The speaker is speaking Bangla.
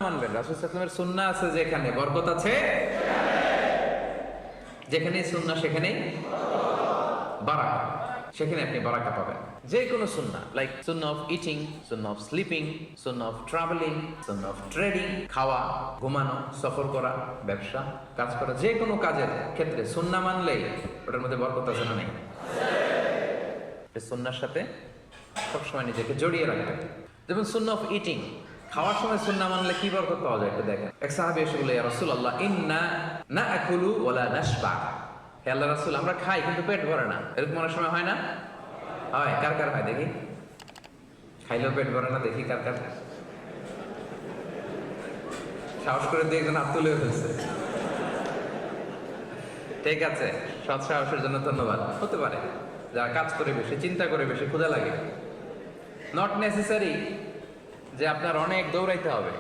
মানবেন। রাসূল সাল্লাল্লাহু আলাইহি ওয়াসাল্লামের সুন্নাহ আছে যেখানে বরকত আছে, যেখানেই সুন্নাহ সেখানেই বারাকা, সেখানে আপনি বারাকা পাবেন। যে কোনো সুন্নাহ, like Sunnah of eating, Sunnah of sleeping, Sunnah of travelling, Sunnah of trading, খাওয়া, ঘুমানো, সফর করা, ব্যবসা, কাজ করা, যে কোনো কাজের ক্ষেত্রে সুন্নাহ মানলেই ওটার মধ্যে বরকত আছে না নেই? সুন্নাহর সাথে সবসময় নিজেকে জড়িয়ে রাখবেন। যেমন সুন্নাহ অফ ইটিং, খাওয়ার সময় সুন্নাহ মানলে কি বরকত পাওয়া যায় একটু দেখেন। এক সাহাবী এসে বলে, ইয়া রাসূলুল্লাহ, ইন্না নাআকুলু ওয়া লা নাশবা। হে আল্লাহর রাসূল, আমরা খাই কিন্তু পেট ভরে না। এরকম অনেক সময় হয় না? হয়। কার কার হয় দেখি? খাইলেও পেট ভরে না, দেখি কার কার। সাহস করে দিয়ে একজন হাত তুলে ফেলছে। ঠিক আছে, সৎ সাহসের জন্য ধন্যবাদ। হতে পারে যারা কাজ করে বেশি, চিন্তা করে বেশি, ক্ষুধা লাগে। নট নেসেসারি যে আপনার অনেক দৌড়াইতে হবে।